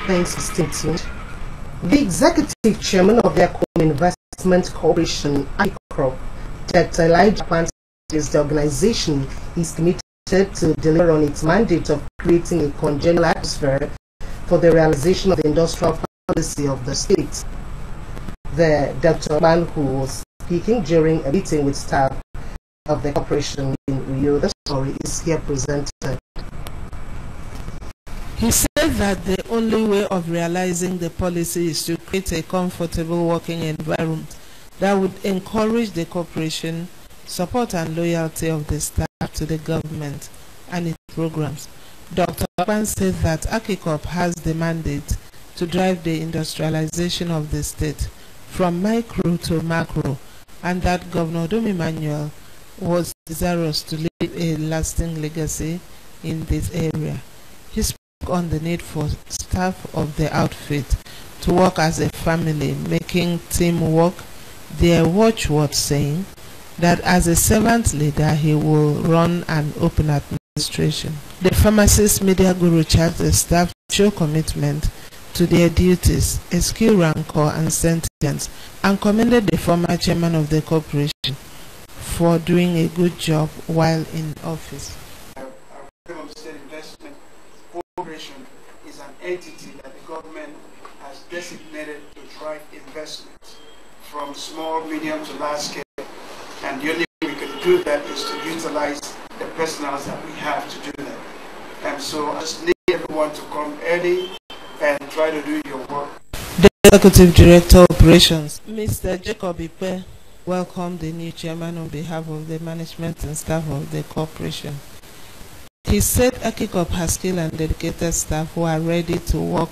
Thanks, stay tuned. The executive chairman of the Aqua Investment Corporation, ACICOP, Dr. Elijah Akpan, says the organization is committed to deliver on its mandate of creating a congenial atmosphere for the realization of the industrial policy of the state. The Dr. Akpan, who was speaking during a meeting with staff of the corporation in Rio, the story is here presented. He said that the only way of realizing the policy is to create a comfortable working environment that would encourage the corporation, support and loyalty of the staff to the government and its programs. Dr. Akpan said that ACICOP has the mandate to drive the industrialization of the state from micro to macro, and that Governor Dome Emmanuel was desirous to leave a lasting legacy in this area. He spoke on the need for staff of the outfit to work as a family, making teamwork their watchword, saying that as a servant leader he will run an open administration. The pharmacist media guru charged the staff to show commitment to their duties, eschew rancor and sentience, and commended the former chairman of the corporation for doing a good job while in office. Our State Investment Corporation is an entity that the government has designated to drive investments from small, medium to large scale, and the only way we can do that is to utilize the personnel that we have to do that. And so I just need everyone to come early and try to do your work. The Executive Director of Operations, Mr. Jacob Ipe, welcomed the new chairman on behalf of the management and staff of the corporation. He said ACICOP has skilled and dedicated staff who are ready to work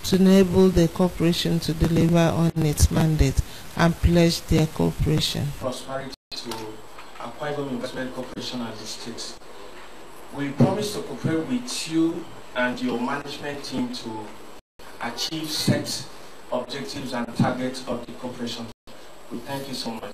to enable the corporation to deliver on its mandate and pledge their cooperation. Prosperity to Akwa Ibom Investment Corporation and the state. We promise to cooperate with you and your management team to achieve set objectives and targets of the corporation. We thank you so much.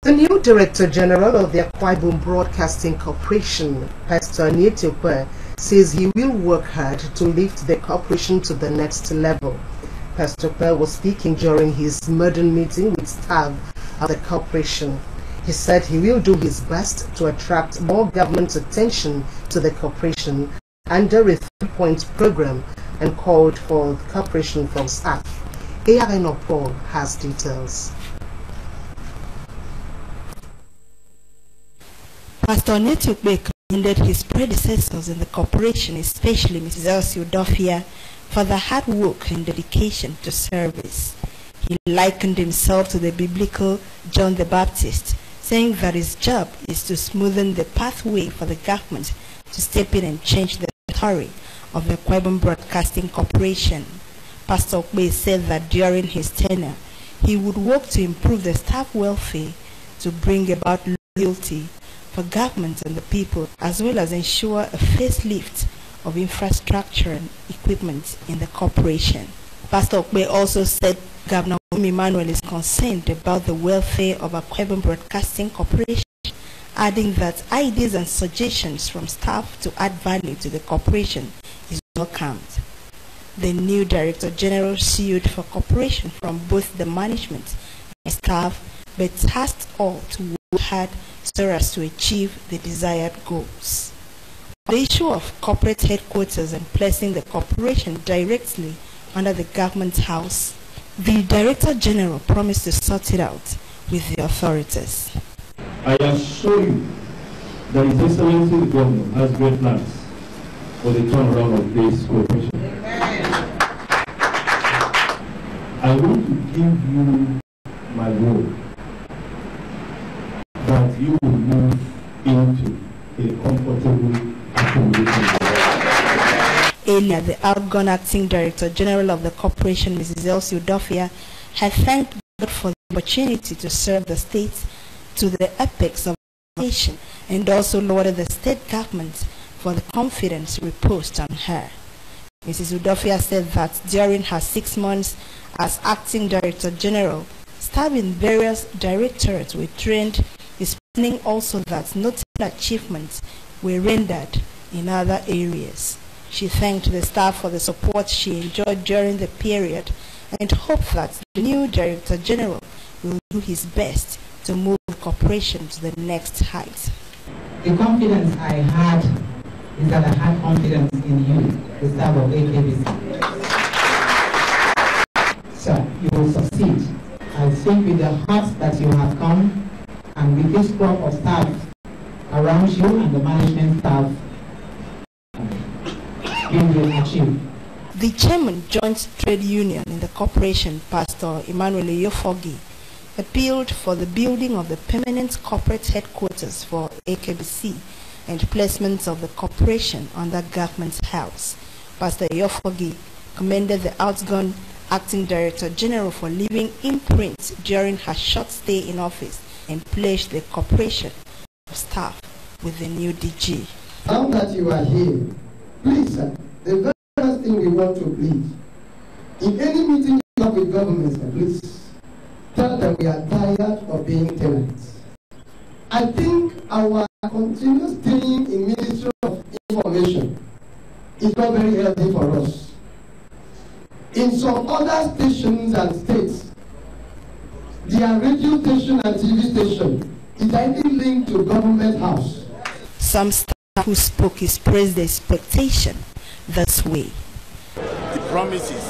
The new Director General of the Akwa Ibom Broadcasting Corporation, Pastor Nietepe, says he will work hard to lift the corporation to the next level. Pastor Pell was speaking during his modern meeting with staff of the corporation. He said he will do his best to attract more government attention to the corporation under a 3-point program and called for cooperation from staff. ARN Paul has details. Pastor Nietepe commended his predecessors in the corporation, especially Mrs. Elsie Udofia, for the hard work and dedication to service. He likened himself to the biblical John the Baptist, saying that his job is to smoothen the pathway for the government to step in and change the story of the Akwa Ibom Broadcasting Corporation. Pastor Okpe said that during his tenure, he would work to improve the staff welfare, to bring about loyalty for government and the people, as well as ensure a facelift of infrastructure and equipment in the corporation. Pastor Okpe also said Governor Emmanuel is concerned about the welfare of Akwa Ibom Broadcasting Corporation, adding that ideas and suggestions from staff to add value to the corporation is welcomed. The new Director General sued for cooperation from both the management and staff, but tasked all to work hard so as to achieve the desired goals. The issue of corporate headquarters and placing the corporation directly under the government house, the Director General promised to sort it out with the authorities. I assure you that His Excellency the Governor has great plans for the turnaround of this corporation. I want to give you my word that you will move into a comfortable accommodation. Earlier, the outgone Acting Director General of the corporation, Mrs. Elsie Udofia, had thanked God for the opportunity to serve the state to the apex of the nation, and also lauded the state government for the confidence reposed on her. Mrs. Udofia said that during her 6 months as Acting Director General, staff in various directorates were trained, especially mentioning also that notable achievements were rendered in other areas. She thanked the staff for the support she enjoyed during the period and hoped that the new Director General will do his best to move the corporation to the next height. The confidence I had is that I had confidence in you, the staff of AKBC. So you will succeed. I think with the heart that you have come and with this crop of staff around you and the management staff, you will achieve. The chairman joint trade union in the corporation, Pastor Emmanuel Yofogi, appealed for the building of the permanent corporate headquarters for AKBC and placement of the corporation under government house. Pastor Yofogi commended the outgone acting Director General for leaving imprint during her short stay in office and pledged the corporation of staff with the new DG. Now that you are here, please, sir, the very first thing we want to plead, in any meeting you have with government, sir, please tell them we are tired of being tenants. I think our continuous dealing in Ministry of Information is not very healthy for us. In some other stations and states, their radio station and TV station is highly linked to government house. Some staff who spoke expressed the expectation this way. The promises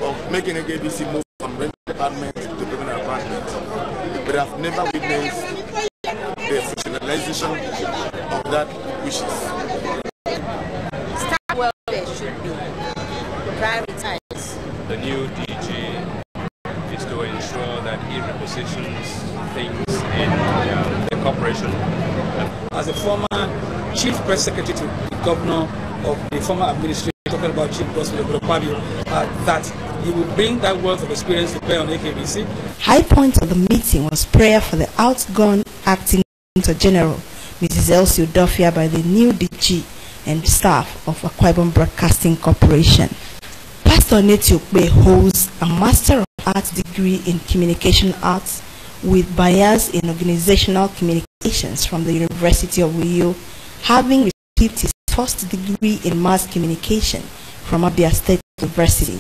of making AKBC move from rental apartment to permanent apartment, but I've never witnessed the functionalization of that wishes. Staff welfare should be prioritized. The new DG is to ensure that he repositions things in the corporation. As a former Chief Press Secretary to the Governor of the former administration, talking about Chief Gospel Fabio, that he will bring that wealth of experience to bear on AKBC. High point of the meeting was prayer for the outgone acting Director General, Mrs. Elsie Udofia, by the new DG and staff of Akwa Ibom Broadcasting Corporation. Pastor Neti Ukpe holds a Master of Arts degree in Communication Arts with bias in Organizational Communications from the University of Uyo, having received his first degree in Mass Communication from Abia State University.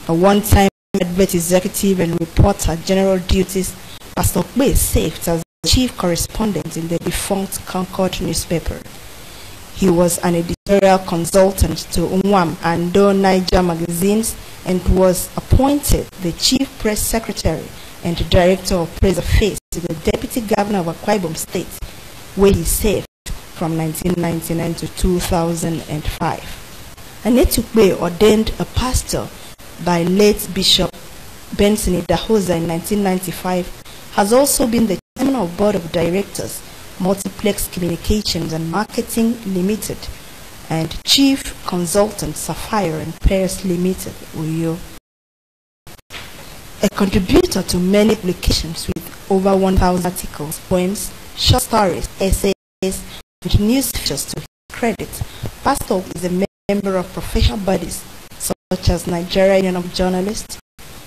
A one-time Advert executive and reporter general duties, Pastor Ukpe served as chief correspondent in the defunct Concord newspaper. He was an editorial consultant to Unwam and Do Niger magazines and was appointed the chief press secretary and director of press affairs to the deputy governor of Akwa Ibom State, where he served from 1999 to 2005. Neti Ukpe, ordained a pastor by late Bishop Benson Idahosa in 1995, has also been the chairman of board of directors, Multiplex Communications and Marketing Limited, and chief consultant, Sapphire and Paris Limited, Uyo. A contributor to many publications with over 1,000 articles, poems, short stories, essays, and news features to his credit, Pastor is a member of professional bodies such as Nigeria Union of Journalists,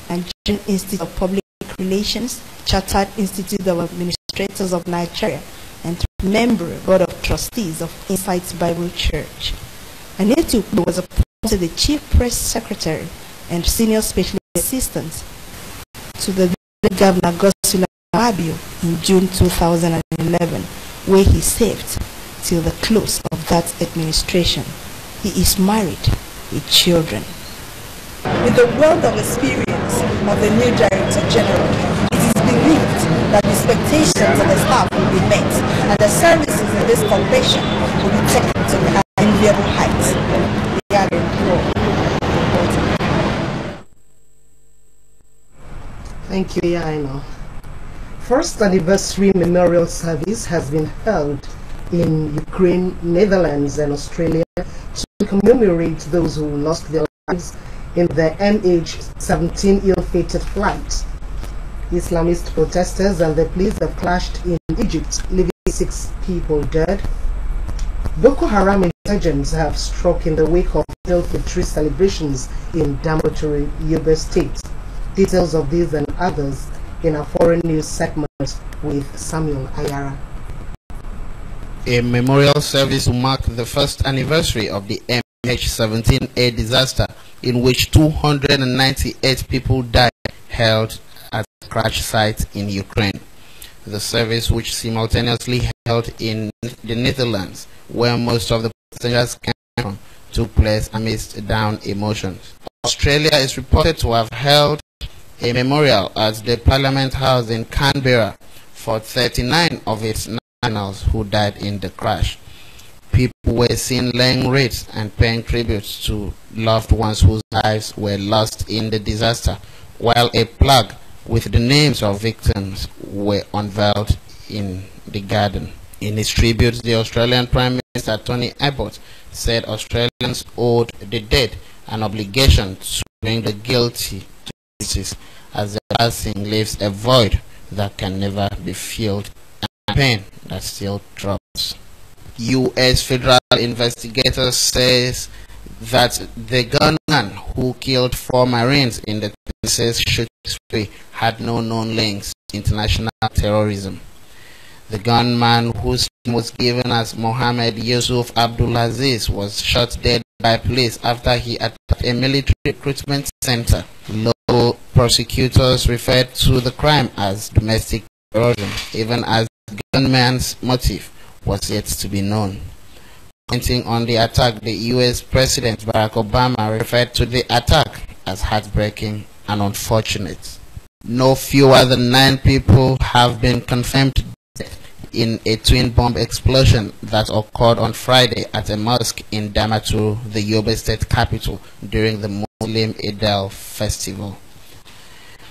Nigerian Institute of Public Relations, Chartered Institute of Administrators of Nigeria, and member Board of Trustees of Insights Bible Church. Neti Ukpe was appointed the Chief Press Secretary and Senior Special Assistant to the Governor Godswill Fabio in June 2011, where he served till the close of that administration. He is married with children. With the wealth of experience of the new Director General, it is believed that the expectations of the staff will be met and the services in this corporation will be taken to the enviable heights. Thank you, Yaino. First anniversary memorial service has been held in Ukraine, Netherlands, and Australia to commemorate those who lost their lives in the MH17 ill-fated flight. Islamist protesters and the police have clashed in Egypt, leaving 6 people dead. Boko Haram insurgents have struck in the wake of ill-fitri celebrations in Damaturu, Yobe State. Details of these and others in our foreign news segment with Samuel Ayara. a memorial service to mark the first anniversary of the MH17A disaster, in which 298 people died, held at the crash site in Ukraine. The service, which simultaneously held in the Netherlands, where most of the passengers came from, took place amidst down emotions. Australia is reported to have held a memorial at the Parliament House in Canberra for 39 of its nationals who died in the crash. People were seen laying wreaths and paying tributes to loved ones whose lives were lost in the disaster, while a plaque with the names of victims were unveiled in the garden. In his tribute, the Australian Prime Minister Tony Abbott said Australians owed the dead an obligation to bring the guilty to justice, as the passing leaves a void that can never be filled and pain that still drops. U.S. federal investigators says that the gunman who killed 4 Marines in the Texas shooting spree had no known links to international terrorism. The gunman, whose name was given as Mohammed Yusuf Abdulaziz, was shot dead by police after he attacked a military recruitment center. Local prosecutors referred to the crime as domestic terrorism, even as the gunman's motive was yet to be known. Commenting on the attack, the U.S. President Barack Obama referred to the attack as heartbreaking and unfortunate. No fewer than 9 people have been confirmed dead in a twin bomb explosion that occurred on Friday at a mosque in Damaturu, the Yobe State capital, during the Muslim Eid al-Festival.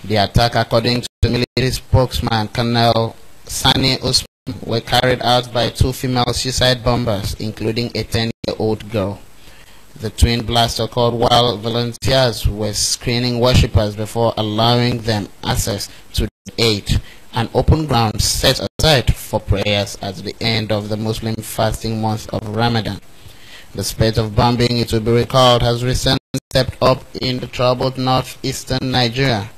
The attack, according to the military spokesman Colonel Sani Usman, were carried out by 2 female suicide bombers, including a 10-year-old girl. The twin blast occurred while volunteers were screening worshippers before allowing them access to the Eid, an open ground set aside for prayers at the end of the Muslim fasting month of Ramadan. The spate of bombing, it will be recalled, has recently stepped up in the troubled northeastern Nigeria,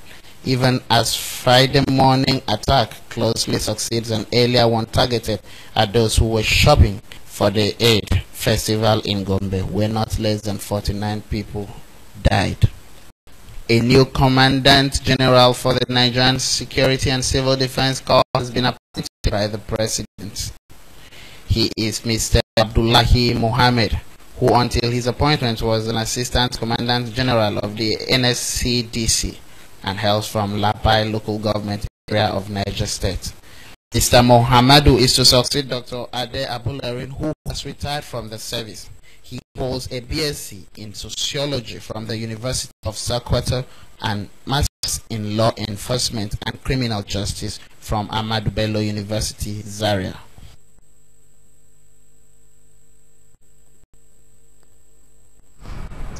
even as Friday morning attack closely succeeds an earlier one targeted at those who were shopping for the Eid festival in Gombe, where not less than 49 people died. A new Commandant General for the Nigerian Security and Civil Defense Corps has been appointed by the President. He is Mr. Abdullahi Mohammed, who until his appointment was an Assistant Commandant General of the NSCDC and hails from Lapai local government area of Niger State. Mr. Mohamadu is to succeed Dr. Ade Abularin, who has retired from the service. He holds a BSc in Sociology from the University of Sokoto and Masters in Law Enforcement and Criminal Justice from Ahmadu Bello University, Zaria.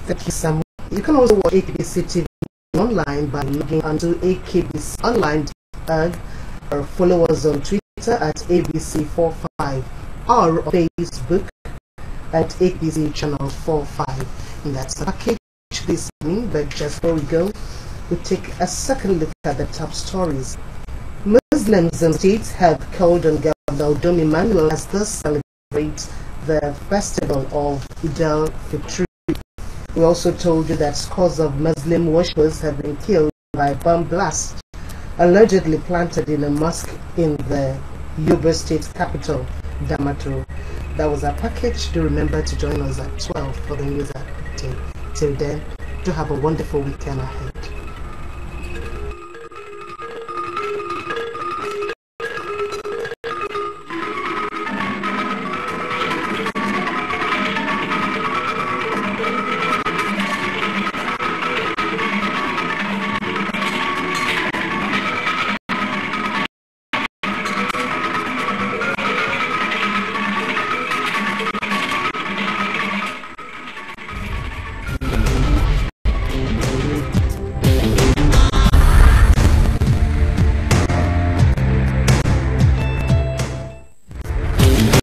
Thank you, Samuel. You can also watch AKBC TV online by logging onto akbconline.org or follow us on Twitter at ABC45 or on Facebook at AKBC Channel 45. And that's the package this evening, but just before we go, we'll take a second look at the top stories. Muslims in states have called on Governor Dom Emmanuel as they celebrate the festival of Eid al-Fitr. We also told you that scores of Muslim worshippers have been killed by bomb blasts allegedly planted in a mosque in the Yobe State capital, Damaturu. That was our package. Do remember to join us at 12 for the news update. Till then, do have a wonderful weekend ahead.